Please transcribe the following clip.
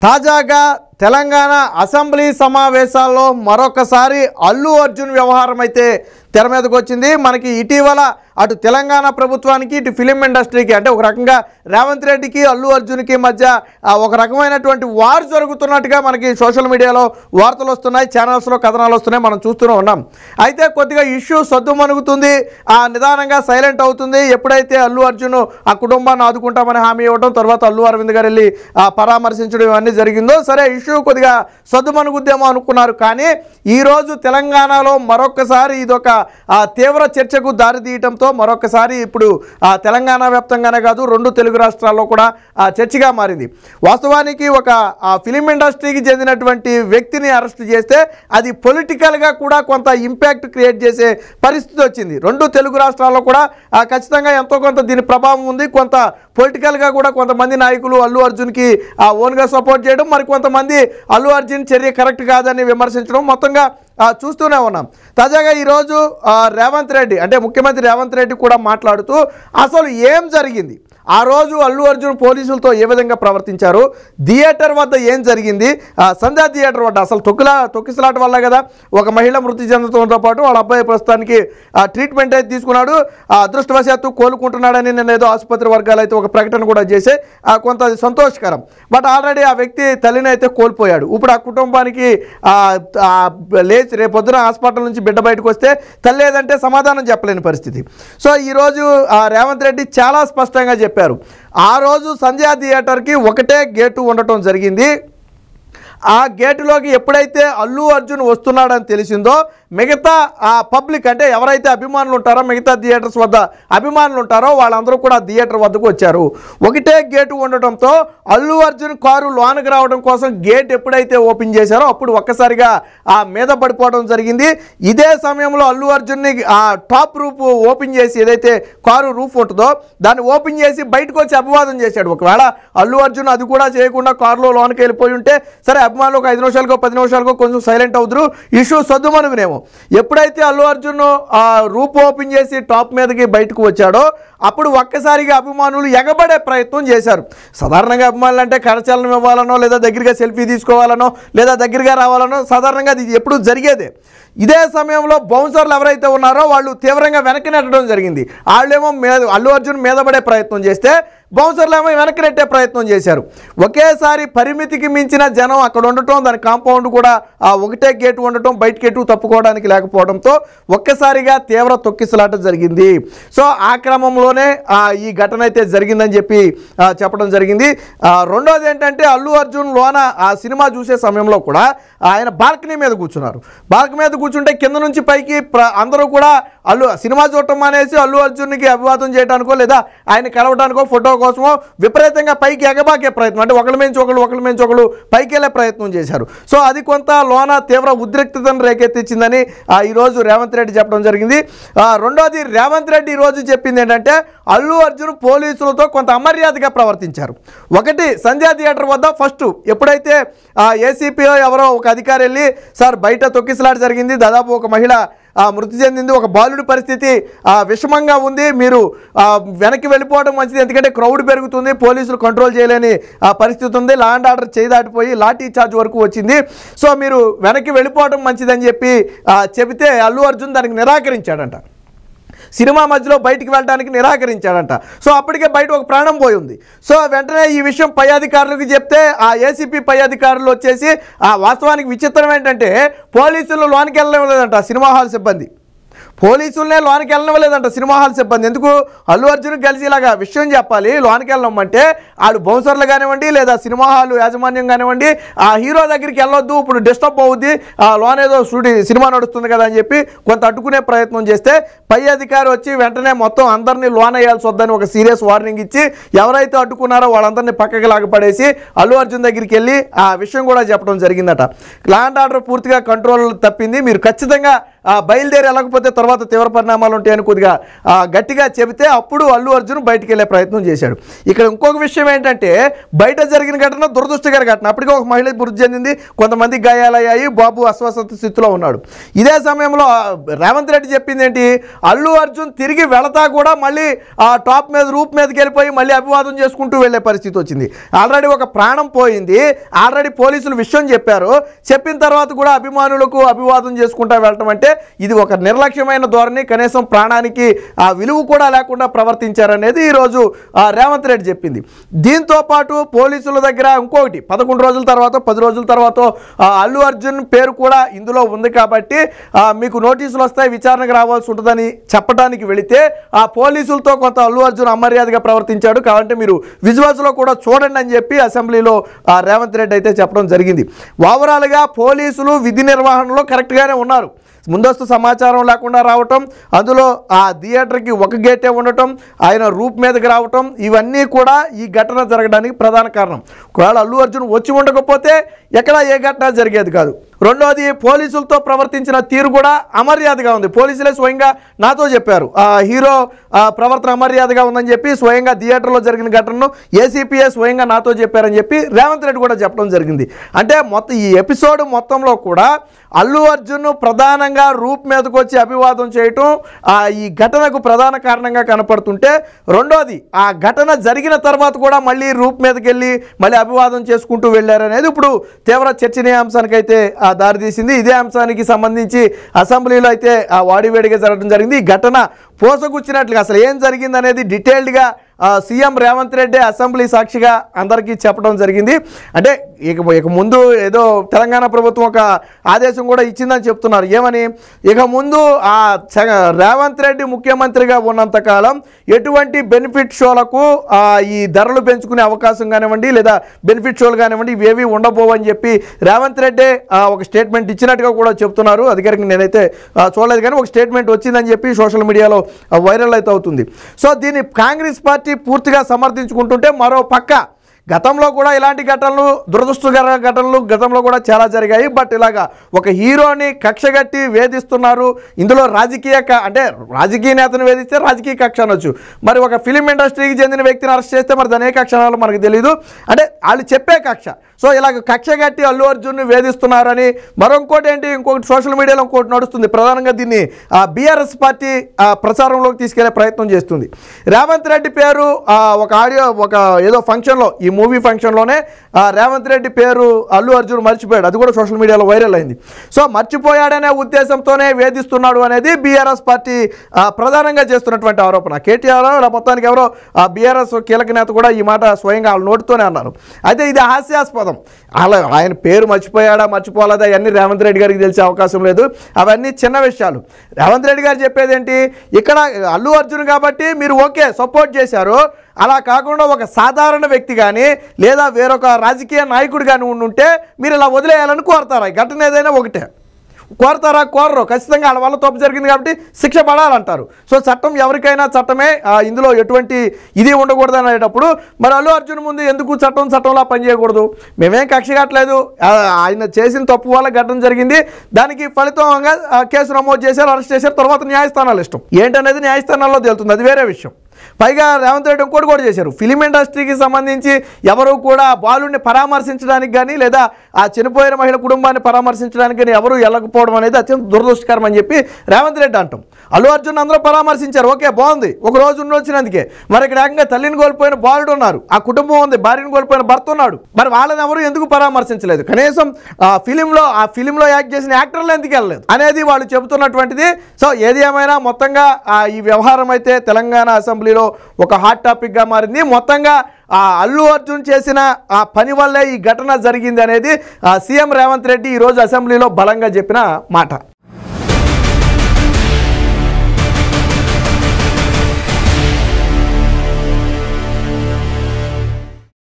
తాజాగా తెలంగాణ అసెంబ్లీ సమావేశాల్లో మరొకసారి అల్లు అర్జున్ వ్యవహారం అయితే తెర మీదకు వచ్చింది. మనకి ఇటీవల అటు తెలంగాణ ప్రభుత్వానికి ఇటు ఫిలిం ఇండస్ట్రీకి అంటే ఒక రకంగా రేవంత్ రెడ్డికి అల్లు అర్జున్కి మధ్య ఒక రకమైనటువంటి వార్ జరుగుతున్నట్టుగా మనకి సోషల్ మీడియాలో వార్తలు వస్తున్నాయి, ఛానల్స్లో కథనాలు వస్తున్నాయి, మనం చూస్తూనే ఉన్నాం. అయితే కొద్దిగా ఇష్యూ సద్దుమణుగుతుంది, నిదానంగా సైలెంట్ అవుతుంది. ఎప్పుడైతే అల్లు అర్జున్ ఆ కుటుంబాన్ని ఆదుకుంటామని హామీ ఇవ్వడం, తర్వాత అల్లు అరవింద్ గారు వెళ్ళి పరామర్శించడం ఇవన్నీ జరిగిందో సరే ఇష్యూ కొద్దిగా సద్దుమణుగుద్దేమో అనుకున్నారు. కానీ ఈరోజు తెలంగాణలో మరొకసారి ఇదొక తీవ్ర చర్చకు దారితీయడంతో మరొకసారి ఇప్పుడు తెలంగాణ వ్యాప్తంగానే కాదు రెండు తెలుగు రాష్ట్రాల్లో కూడా చర్చగా మారింది. వాస్తవానికి ఒక ఫిలిం ఇండస్ట్రీకి చెందినటువంటి వ్యక్తిని అరెస్ట్ చేస్తే అది పొలిటికల్గా కూడా కొంత ఇంపాక్ట్ క్రియేట్ చేసే పరిస్థితి వచ్చింది. రెండు తెలుగు రాష్ట్రాల్లో కూడా ఖచ్చితంగా ఎంతో కొంత దీని ప్రభావం ఉంది. కొంత పొలిటికల్గా కూడా కొంతమంది నాయకులు అల్లు అర్జున్కి ఓన్గా సపోర్ట్ చేయడం, మరి కొంతమంది అల్లు అర్జున్ చర్య కరెక్ట్ కాదని విమర్శించడం మొత్తంగా చూస్తూనే ఉన్నాం. తాజాగా ఈరోజు రేవంత్ రెడ్డి అంటే ముఖ్యమంత్రి రేవంత్ రెడ్డి కూడా మాట్లాడుతూ అసలు ఏం జరిగింది, ఆ రోజు అల్లు అర్జున్ పోలీసులతో ఏ విధంగా ప్రవర్తించారు, థియేటర్ వద్ద ఏం జరిగింది, సంధ్యా థియేటర్ వద్ద అసలు తొక్కిసలాట వల్ల కదా ఒక మహిళ మృతి చెందడంతో పాటు వాళ్ళ అబ్బాయి ప్రస్తుతానికి ట్రీట్మెంట్ అయితే తీసుకున్నాడు, అదృష్టవశాత్తు కోలుకుంటున్నాడని నిన్న ఏదో ఆసుపత్రి వర్గాలు అయితే ఒక ప్రకటన కూడా చేసే కొంత సంతోషకరం. బట్ ఆల్రెడీ ఆ వ్యక్తి తల్లిని అయితే కోల్పోయాడు. ఇప్పుడు ఆ కుటుంబానికి లేచి రేపొద్దున హాస్పిటల్ నుంచి బిడ్డ బయటకు వస్తే తల్లి ఏదంటే సమాధానం చెప్పలేని పరిస్థితి. సో ఈరోజు రేవంత్ రెడ్డి చాలా స్పష్టంగా చెప్పారు, ఆ రోజు సంధ్యా థియేటర్కి ఒకటే గేటు ఉండటం జరిగింది. ఆ గేటులోకి ఎప్పుడైతే అల్లు అర్జున్ వస్తున్నాడని తెలిసిందో మిగతా పబ్లిక్ అంటే ఎవరైతే అభిమానులు ఉంటారో మిగతా థియేటర్స్ వద్ద అభిమానులు ఉంటారో వాళ్ళందరూ కూడా థియేటర్ వద్దకు వచ్చారు. ఒకటే గేటు ఉండటంతో అల్లు అర్జున్ కారు లోనకి రావడం కోసం గేట్ ఎప్పుడైతే ఓపెన్ చేశారో అప్పుడు ఒక్కసారిగా మీద పడిపోవడం జరిగింది. ఇదే సమయంలో అల్లు అర్జున్ని టాప్ రూఫ్ ఓపెన్ చేసి ఏదైతే కారు రూఫ్ ఉంటుందో దాన్ని ఓపెన్ చేసి బయటకు వచ్చి అభివాదం చేశాడు. ఒకవేళ అల్లు అర్జున్ అది కూడా చేయకుండా కారులో లోనకి వెళ్ళిపోయి ఉంటే సరే అభిమానులు ఒక 5 నిమిషాలకో 10 నిమిషాలకో కొంచెం సైలెంట్ అవుతురు, ఇష్యూ సద్దుమనుగునేమో. ఎప్పుడైతే అల్లు అర్జున్ రూప్ ఓపెన్ చేసి టాప్ మీదకి బయటకు వచ్చాడో అప్పుడు ఒక్కసారిగా అభిమానులు ఎగబడే ప్రయత్నం చేశారు. సాధారణంగా అభిమానులు అంటే కరచాలనం ఇవ్వాలనో లేదా దగ్గరగా సెల్ఫీ తీసుకోవాలనో లేదా దగ్గరగా రావాలనో సాధారణంగా అది ఎప్పుడు జరిగేదే. ఇదే సమయంలో బౌన్సర్లు ఎవరైతే ఉన్నారో వాళ్ళు తీవ్రంగా వెనక్కి నెట్టడం జరిగింది. వాళ్ళేమో అల్లు అర్జున్ మీద పడే ప్రయత్నం చేస్తే బౌన్సర్లు ఏమో వెనక్కి నెట్టే ప్రయత్నం చేశారు. ఒకేసారి పరిమితికి మించిన జనం అక్కడ ఉండటం, దాని కాంపౌండ్ కూడా ఒకటే గేటు ఉండటం, బయటకి ఎటు తప్పుకోవడానికి లేకపోవడంతో ఒక్కసారిగా తీవ్ర తొక్కిసలాట జరిగింది. సో ఆ క్రమంలోనే ఈ ఘటన అయితే జరిగిందని చెప్పడం జరిగింది. రెండోది ఏంటంటే అల్లు అర్జున్ లోన ఆ సినిమా చూసే సమయంలో కూడా ఆయన బాల్కనీ మీద కూర్చున్నారు. బాల్కనీ మీద కూర్చుంటే కింద నుంచి పైకి అందరూ కూడా సినిమా చూడటం అనేసి అల్లు అర్జున్కి అభివాదం చేయడానికో లేదా ఆయన కలవడానికో ఫోటో కోసమో విపరీతంగా పైకి ఎగబాకే ప్రయత్నం అంటే ఒకళ్ళ మించి ఒకళ్ళు పైకి వెళ్ళే ప్రయత్నం చేశారు. సో అది కొంత లోన తీవ్ర ఉద్రిక్తతను రేకెత్తించిందని ఈరోజు రేవంత్ రెడ్డి చెప్పడం జరిగింది. రెండోది రేవంత్ రెడ్డి ఈరోజు చెప్పింది ఏంటంటే అల్లు అర్జున్ పోలీసులతో కొంత అమర్యాదగా ప్రవర్తించారు. ఒకటి సంధ్యా థియేటర్ వద్ద ఫస్ట్ ఎప్పుడైతే ఏసీపీ ఎవరో ఒక అధికారి వెళ్ళి సార్ బయట తొక్కిసలాట జరిగింది, దాదాపు ఒక మహిళ మృతి చెందింది, ఒక బాలుడి పరిస్థితి విషమంగా ఉంది, మీరు వెనక్కి వెళ్ళిపోవడం మంచిది ఎందుకంటే క్రౌడ్ పెరుగుతుంది, పోలీసులు కంట్రోల్ చేయలేని పరిస్థితి ఉంది, లా అండ్ ఆర్డర్ చేయదాటిపోయి లాఠీ చార్జ్ వరకు వచ్చింది, సో మీరు వెనక్కి వెళ్ళిపోవడం మంచిదని చెబితే అల్లు అర్జున్ దానికి నిరాకరించాడంట. సినిమా మధ్యలో బయటికి వెళ్ళడానికి నిరాకరించాడంట. సో అప్పటికే బయట ఒక ప్రాణం పోయి ఉంది. సో వెంటనే ఈ విషయం పై అధికారులకు చెప్తే ఆ ఏసీపీ పై అధికారులు వచ్చేసి వాస్తవానికి విచిత్రం ఏంటంటే పోలీసులు లోనికి వెళ్ళలేదంట సినిమా హాల్ సిబ్బంది, పోలీసులనే లోనికి వెళ్ళనివ్వలేదంట సినిమా హాల్ సిబ్బంది. ఎందుకు అల్లు అర్జున్ కలిసి ఇలాగా విషయం చెప్పాలి, లోనికి వెళ్ళమంటే వాళ్ళు బౌన్సర్లు కానివ్వండి లేదా సినిమా హాల్ యాజమాన్యం కానివ్వండి ఆ హీరో దగ్గరికి వెళ్ళొద్దు, ఇప్పుడు డిస్టర్బ్ అవుద్ది, లోన్ ఏదో సినిమా నడుస్తుంది కదా అని చెప్పి కొంత అడ్డుకునే ప్రయత్నం చేస్తే పై అధికారి వచ్చి వెంటనే మొత్తం అందరినీ లోన్ వేయాల్సి వద్దని ఒక సీరియస్ వార్నింగ్ ఇచ్చి ఎవరైతే అడ్డుకున్నారో వాళ్ళందరినీ పక్కకి లాగపడేసి అల్లు అర్జున్ దగ్గరికి వెళ్ళి ఆ విషయం కూడా చెప్పడం జరిగిందట. లా అండ్ ఆర్డర్ పూర్తిగా కంట్రోల్ తప్పింది, మీరు ఖచ్చితంగా బయలుదేరి వెళ్ళకపోతే తర్వాత తీవ్ర పరిణామాలు ఉంటాయని కొద్దిగా గట్టిగా చెబితే అప్పుడు అల్లు అర్జున్ బయటికి వెళ్ళే ప్రయత్నం చేశాడు. ఇక్కడ ఇంకొక విషయం ఏంటంటే బయట జరిగిన ఘటన దురదృష్టకర ఘటన. అప్పటికే ఒక మహిళ మృతి చెందింది, కొంతమంది గాయాలయ్యాయి, బాబు అస్వస్థత స్థితిలో ఉన్నాడు. ఇదే సమయంలో రేవంత్ రెడ్డి చెప్పింది ఏంటి, అల్లు అర్జున్ తిరిగి వెళతా కూడా మళ్ళీ ఆ టాప్ మీద రూప్ మీదకి వెళ్ళిపోయి మళ్ళీ అభివాదం చేసుకుంటూ వెళ్ళే పరిస్థితి వచ్చింది. ఆల్రెడీ ఒక ప్రాణం పోయింది, ఆల్రెడీ పోలీసులు విషయం చెప్పారు, చెప్పిన తర్వాత కూడా అభిమానులకు అభివాదం చేసుకుంటూ వెళ్ళటం అంటే ఇది ఒక నిర్లక్ష్యమైన ధోరణి, కనీసం ప్రాణానికి ఆ విలువ కూడా లేకుండా ప్రవర్తించారనేది ఈరోజు రేవంత్ రెడ్డి చెప్పింది. దీంతో పాటు పోలీసుల దగ్గర ఇంకొకటి 11 రోజుల తర్వాత 10 రోజుల తర్వాత అల్లు అర్జున్ పేరు కూడా ఇందులో ఉంది కాబట్టి మీకు నోటీసులు వస్తాయి, విచారణకు రావాల్సి ఉంటుందని చెప్పడానికి వెళితే ఆ పోలీసులతో కొంత అల్లు అర్జున్ అమర్యాదగా ప్రవర్తించాడు, కాబట్టి మీరు విజువల్స్లో కూడా చూడండి అని చెప్పి అసెంబ్లీలో రేవంత్ రెడ్డి అయితే చెప్పడం జరిగింది. ఓవరాల్గా పోలీసులు విధి నిర్వహణలో కరెక్ట్గానే ఉన్నారు. ముందస్తు సమాచారం లేకుండా రావటం, అందులో ఆ థియేటర్కి ఒక గేటే ఉండటం, ఆయన రూప్ మీదకి రావటం, ఇవన్నీ కూడా ఈ ఘటన జరగడానికి ప్రధాన కారణం. ఒకవేళ అల్లు అర్జున్ వచ్చి ఉండకపోతే ఎక్కడ ఏ ఘటన జరిగేది కాదు. రెండోది, పోలీసులతో ప్రవర్తించిన తీరు కూడా అమర్యాదగా ఉంది. పోలీసులే స్వయంగా నాతో చెప్పారు హీరో ప్రవర్తన అమర్యాదగా ఉందని చెప్పి, స్వయంగా థియేటర్లో జరిగిన ఘటనను ఏసీపీఏ స్వయంగా నాతో చెప్పారని చెప్పి రేవంత్ రెడ్డి కూడా చెప్పడం జరిగింది. అంటే మొత్తం ఈ ఎపిసోడ్ మొత్తంలో కూడా అల్లు అర్జున్ ప్రధానంగా రూప్ మీదకు వచ్చి అభివాదం చేయటం ఈ ఘటనకు ప్రధాన కారణంగా కనపడుతుంటే, రెండోది ఆ ఘటన జరిగిన తర్వాత కూడా మళ్ళీ రూప్ మీదకి వెళ్ళి మళ్ళీ అభివాదం చేసుకుంటూ వెళ్ళారనేది ఇప్పుడు తీవ్ర చర్చనీయాంశానికైతే దారితీసింది. ఇదే అంశానికి సంబంధించి అసెంబ్లీలో అయితే వాడివేడిగా జరగడం జరిగింది. ఈ ఘటన పోసగుచ్చినట్లుగా అసలు ఏం జరిగింది అనేది డీటెయిల్డ్గా సీఎం రేవంత్ రెడ్డి అసెంబ్లీ సాక్షిగా అందరికీ చెప్పడం జరిగింది. అంటే ఇక ముందు ఏదో తెలంగాణ ప్రభుత్వం ఒక ఆదేశం కూడా ఇచ్చిందని చెప్తున్నారు. ఏమని, ఇక ముందు రేవంత్ రెడ్డి ముఖ్యమంత్రిగా ఉన్నంతకాలం ఎటువంటి బెనిఫిట్ షోలకు ఈ ధరలు పెంచుకునే అవకాశం కానివ్వండి, లేదా బెనిఫిట్ షోలు కానివ్వండి, ఇవేవి ఉండబోవని చెప్పి రేవంత్ రెడ్డి ఒక స్టేట్మెంట్ ఇచ్చినట్టుగా కూడా చెప్తున్నారు. అధికారికంగా నేనైతే చూడలేదు, కానీ ఒక స్టేట్మెంట్ వచ్చిందని చెప్పి సోషల్ మీడియాలో వైరల్ అయితే అవుతుంది. సో దీన్ని కాంగ్రెస్ పార్టీ పూర్తిగా సమర్థించుకుంటుంటే, మరో పక్క గతంలో కూడా ఇలాంటి ఘటనలు, దురదృష్టకర ఘటనలు గతంలో కూడా చాలా జరిగాయి. బట్ ఇలాగా ఒక హీరోని కక్షగట్టి వేధిస్తున్నారు. ఇందులో అంటే రాజకీయ నేతను వేధిస్తే రాజకీయ కక్ష అనొచ్చు, మరి ఒక ఫిలిం ఇండస్ట్రీకి చెందిన వ్యక్తిని అరెస్ట్ చేస్తే మరి దాని ఏ కక్ష అనాలో మనకు తెలియదు. అంటే వాళ్ళు చెప్పే కక్ష. సో ఇలాగ కక్షగట్టి అల్లు అర్జున్ని వేధిస్తున్నారని ఇంకోటి సోషల్ మీడియాలో ఇంకోటి నడుస్తుంది. ప్రధానంగా దీన్ని బీఆర్ఎస్ పార్టీ ప్రచారంలోకి తీసుకెళ్లే ప్రయత్నం చేస్తుంది. రేవంత్ రెడ్డి పేరు ఒక ఏదో ఫంక్షన్లో, ఈ మూవీ ఫంక్షన్లోనే రేవంత్ రెడ్డి పేరు అల్లు అర్జున్ మర్చిపోయాడు. అది కూడా సోషల్ మీడియాలో వైరల్ అయింది. సో మర్చిపోయాడనే ఉద్దేశంతోనే వేధిస్తున్నాడు అనేది బీఆర్ఎస్ పార్టీ ప్రధానంగా చేస్తున్నటువంటి ఆరోపణ. కేటీఆర్ మొత్తానికి ఎవరో బీఆర్ఎస్ కీలక నేత కూడా ఈ మాట స్వయంగా వాళ్ళ నోటితోనే అన్నారు. అయితే ఇది హాస్యాస్పదం. ఆయన పేరు మర్చిపోలేదా ఇవన్నీ రేవంత్ రెడ్డి గారికి తెలిసే అవకాశం లేదు. అవన్నీ చిన్న విషయాలు. రేవంత్ రెడ్డి గారు చెప్పేది ఏంటి, ఇక్కడ అల్లు అర్జున్ కాబట్టి మీరు ఓకే సపోర్ట్ చేశారు, అలా కాకుండా ఒక సాధారణ వ్యక్తి కానీ లేదా వేరొక రాజకీయ నాయకుడు కానీ ఉండుంటే మీరు ఇలా వదిలేయాలని కోరతారా? ఘటన ఏదైనా ఒకటే కోరతారా? కోరరు. ఖచ్చితంగా వాళ్ళ వల్ల తప్పు జరిగింది కాబట్టి శిక్ష పడాలంటారు. సో చట్టం ఎవరికైనా చట్టమే, ఇందులో ఎటువంటి ఇది ఉండకూడదు అనేటప్పుడు మరి అల్లు అర్జున్ ముందు ఎందుకు చట్టంలా పనిచేయకూడదు? మేమేం కక్ష కట్టలేదు, ఆయన చేసిన తప్పు వల్ల ఘటన జరిగింది, దానికి ఫలితంగా కేసు నమోదు చేశారు, అరెస్ట్ చేశారు, తర్వాత న్యాయస్థానాలు ఇష్టం ఏంటనేది న్యాయస్థానాల్లో తేలుతుంది, అది వేరే విషయం. పైగా రేవంత్ రెడ్డి ఇంకోటి కూడా చేశారు. ఫిలిం ఇండస్ట్రీకి సంబంధించి ఎవరు కూడా బాలుడిని పరామర్శించడానికి కానీ లేదా ఆ చనిపోయిన మహిళ కుటుంబాన్ని పరామర్శించడానికి కానీ ఎవరు వెళ్ళకపోవడం అనేది అత్యంత దురదృష్టకరం అని చెప్పి రేవంత్ రెడ్డి అంటాం. అల్లు అర్జున్ అందరూ పరామర్శించారు, ఓకే బాగుంది, ఒక రోజు ఉన్నొచ్చినందుకే. మరి ఇక్కడ ఏకంగా తల్లిని కోల్పోయిన బాలుడు ఉన్నారు, ఆ కుటుంబం ఉంది, భార్యను కోల్పోయిన భర్త ఉన్నాడు, మరి వాళ్ళని ఎవరు ఎందుకు పరామర్శించలేదు? కనీసం ఆ ఫిలింలో యాక్ట్ చేసిన యాక్టర్లు ఎందుకు వెళ్ళలేదు అనేది వాళ్ళు చెబుతున్నటువంటిది. సో ఏది ఏమైనా మొత్తంగా ఈ వ్యవహారం అయితే తెలంగాణ అసెంబ్లీలో ఒక హాట్ టాపిక్గా మారింది. మొత్తంగా అల్లు అర్జున్ చేసిన ఆ పని వల్లే ఈ ఘటన జరిగింది అనేది సీఎం రేవంత్ రెడ్డి ఈరోజు అసెంబ్లీలో బలంగా చెప్పిన మాట.